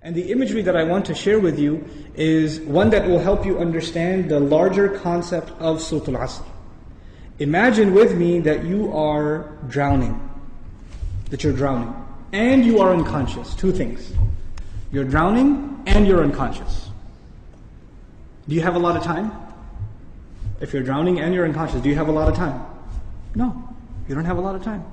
And the imagery that I want to share with you is one that will help you understand the larger concept of Surah al Asr. Imagine with me that you are drowning. And you are unconscious. Two things. You're drowning and you're unconscious. Do you have a lot of time? If you're drowning and you're unconscious, do you have a lot of time? No, you don't have a lot of time.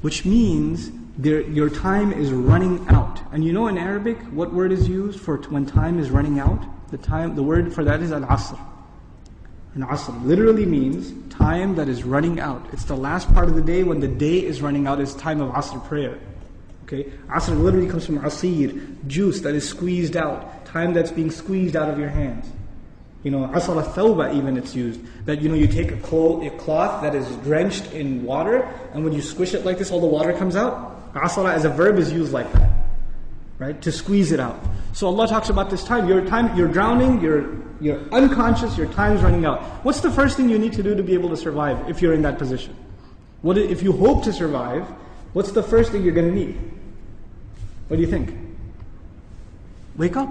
Which means your time is running out. And you know in Arabic, what word is used for when time is running out? The word for that is al Asr. And Asr literally means time that is running out. It's the last part of the day when the day is running out. It's time of Asr prayer. Okay, Asr literally comes from asir, juice that is squeezed out, time that's being squeezed out of your hands. You know, Asr al-thawba even it's used. That you take a cloth that is drenched in water, and when you squish it like this, all the water comes out. Asra as a verb is used like that, right? To squeeze it out. So Allah talks about this time. You're drowning, you're unconscious, your time's running out. What's the first thing you need to do to be able to survive if you're in that position? If you hope to survive, what's the first thing you're going to need? What do you think? Wake up.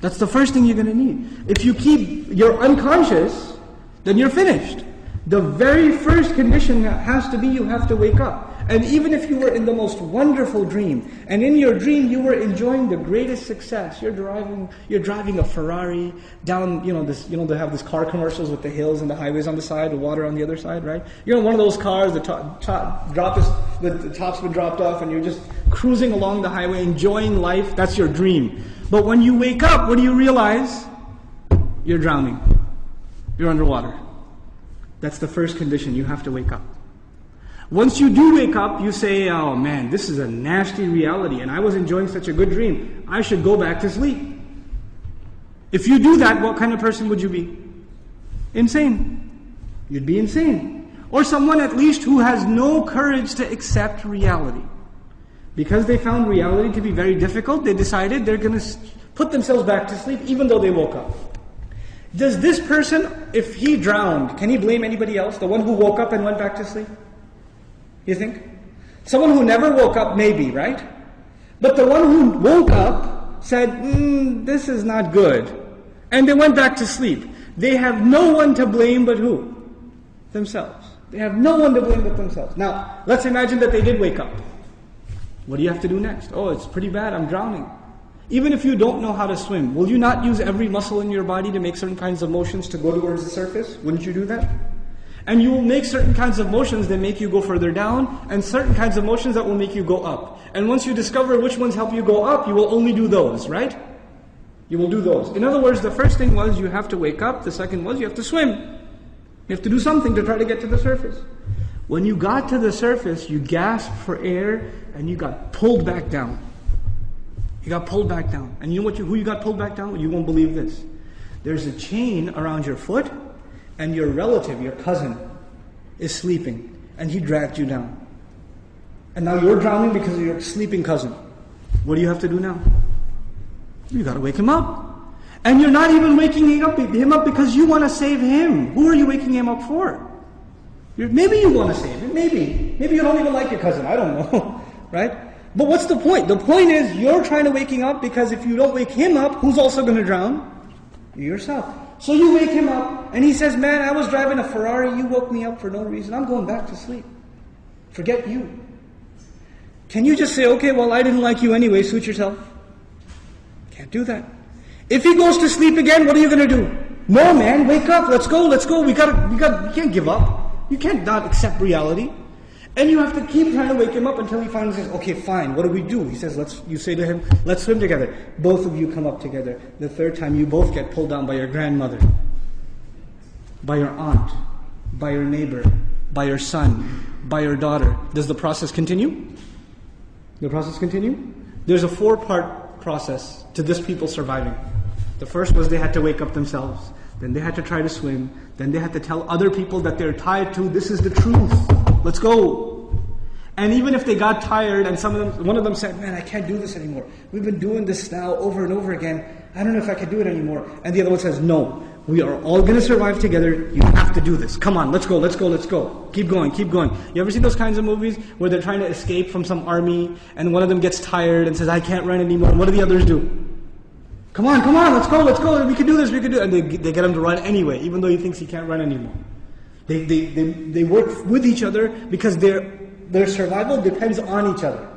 That's the first thing you're going to need. If you're unconscious, then you're finished. The very first condition has to be you have to wake up. And even if you were in the most wonderful dream, and in your dream you were enjoying the greatest success, you're driving a Ferrari down, they have these car commercials with the hills and the highways on the side, the water on the other side, right? You're in one of those cars, the top's been dropped off, and you're just cruising along the highway, enjoying life. That's your dream. But when you wake up, what do you realize? You're drowning. You're underwater. That's the first condition. You have to wake up. Once you do wake up, you say, oh man, this is a nasty reality and I was enjoying such a good dream. I should go back to sleep. If you do that, what kind of person would you be? Insane. You'd be insane. Or someone at least who has no courage to accept reality. Because they found reality to be very difficult, they decided they're going to put themselves back to sleep even though they woke up. Does this person, if he drowned, can he blame anybody else? The one who woke up and went back to sleep? You think? Someone who never woke up, maybe, right? But the one who woke up said, this is not good. And they went back to sleep. They have no one to blame but who? Themselves. They have no one to blame but themselves. Now, let's imagine that they did wake up. What do you have to do next? Oh, it's pretty bad, I'm drowning. Even if you don't know how to swim, will you not use every muscle in your body to make certain kinds of motions to go towards the surface? Wouldn't you do that? And you will make certain kinds of motions that make you go further down, and certain kinds of motions that will make you go up. And once you discover which ones help you go up, you will only do those, right? You will do those. In other words, the first thing was you have to wake up. The second was you have to swim. You have to do something to try to get to the surface. When you got to the surface, you gasped for air, and you got pulled back down. You got pulled back down. And you know who you got pulled back down? You won't believe this. There's a chain around your foot, and your relative, your cousin, is sleeping, and he dragged you down. And now you're drowning because of your sleeping cousin. What do you have to do now? You got to wake him up. And you're not even waking him up because you want to save him. Who are you waking him up for? Maybe you want to save him, maybe. Maybe you don't even like your cousin, I don't know, right? But what's the point? The point is you're trying to wake him up because if you don't wake him up, who's also going to drown? You yourself. So you wake him up, and he says, man, I was driving a Ferrari, you woke me up for no reason, I'm going back to sleep. Forget you. Can you just say, okay, well, I didn't like you anyway, suit yourself? Can't do that. If he goes to sleep again, what are you going to do? No, man, wake up, let's go, we can't give up. You can't not accept reality. And you have to keep trying to wake him up until he finally says, okay, fine, what do we do? He says, you say to him, let's swim together. Both of you come up together. The third time, you both get pulled down by your grandmother, by your aunt, by your neighbor, by your son, by your daughter. Does the process continue? The process continue? There's a 4-part process to this people surviving. The first was they had to wake up themselves. Then they had to try to swim. Then they had to tell other people that they're tied to, this is the truth. Let's go. And even if they got tired and one of them said, man, I can't do this anymore. We've been doing this now over and over again. I don't know if I can do it anymore. And the other one says, no, We are all going to survive together. You have to do this. Come on, let's go, let's go, let's go. Keep going, keep going. You ever seen those kinds of movies where they're trying to escape from some army and one of them gets tired and says, I can't run anymore. And what do the others do? Come on, let's go, we can do this, we can do it. And they get him to run anyway, even though he thinks he can't run anymore. They work with each other because their survival depends on each other.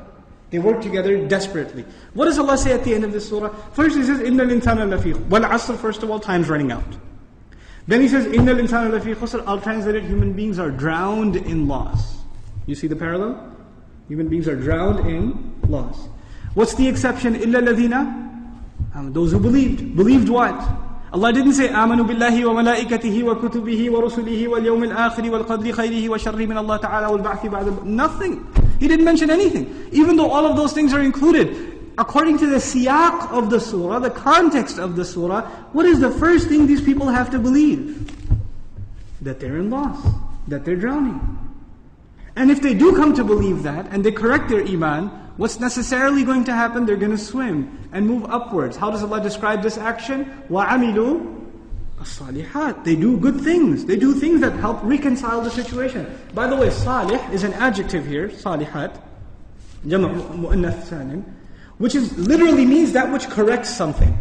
They work together desperately. What does Allah say at the end of this surah? First He says, إِنَّ الْإِنسَانَ لَفِي wal asr, first of all, time's running out. Then He says, إِنَّ الْإِنسَانَ لَفِي خُسْرٍ. I'll translate it, human beings are drowned in loss. You see the parallel? Human beings are drowned in loss. What's the exception? إِلَّا الَّذِينَ those who believed. Believed what? Allah didn't say آمنوا بالله وملائكته وكتبه ورسله واليوم الآخر والقدر خيره وشره من الله تعالى والبعث بعد. Nothing. He didn't mention anything. Even though all of those things are included. According to the siyaq of the surah, the context of the surah, what is the first thing these people have to believe? That they're in loss. That they're drowning. And if they do come to believe that, and they correct their iman, what's necessarily going to happen? They're going to swim and move upwards. How does Allah describe this action? وَعَمِلُوا الصَّالِحَاتِ. They do good things. They do things that help reconcile the situation. By the way, salih is an adjective here, salihat, jama' mu'annath salim, which literally means that which corrects something.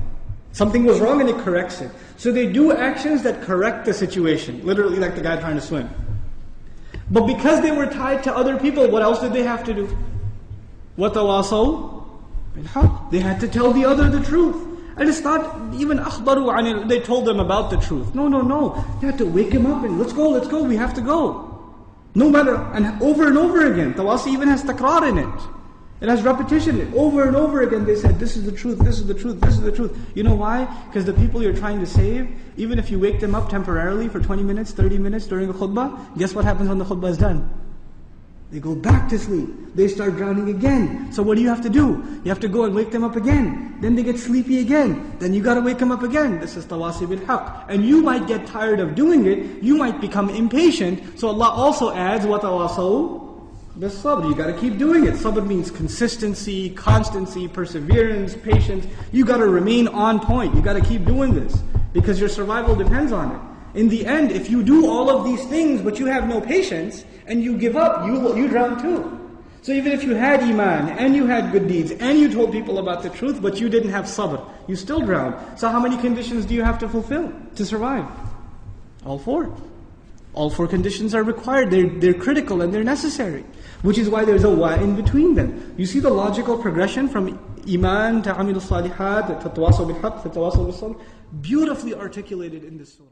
Something was wrong and it corrects it. So they do actions that correct the situation. Literally like the guy trying to swim. But because they were tied to other people, what else did they have to do? وَتَوَاصَوْا بِالْحَقِّ. They had to tell the other the truth. And it's not even أَخْبَرُوا عَنِ it. They told them about the truth. No. You have to wake him up and let's go, we have to go. No matter, and over again. Tawasi even has takrar in it. It has repetition. Over and over again they said, this is the truth, this is the truth, this is the truth. You know why? Because the people you're trying to save, even if you wake them up temporarily for 20 minutes, 30 minutes during a khutbah, guess what happens when the khutbah is done? They go back to sleep. They start drowning again. So what do you have to do? You have to go and wake them up again. Then they get sleepy again. Then you got to wake them up again. This is tawasi bil haqq. And you might get tired of doing it. You might become impatient. So Allah also adds, وَتَوَاصَوْا بِالصَّبْرِ. You got to keep doing it. Sabr means consistency, constancy, perseverance, patience. You got to remain on point. You got to keep doing this. Because your survival depends on it. In the end, if you do all of these things but you have no patience and you give up, you drown too. So even if you had iman and you had good deeds and you told people about the truth but you didn't have sabr, you still drown. So how many conditions do you have to fulfill to survive? All four. All four conditions are required. They're critical and they're necessary. Which is why there's a wa in between them. You see the logical progression from iman to amilu salihat to tawasaw bil haqq to tawasaw bil sabr, beautifully articulated in this surah.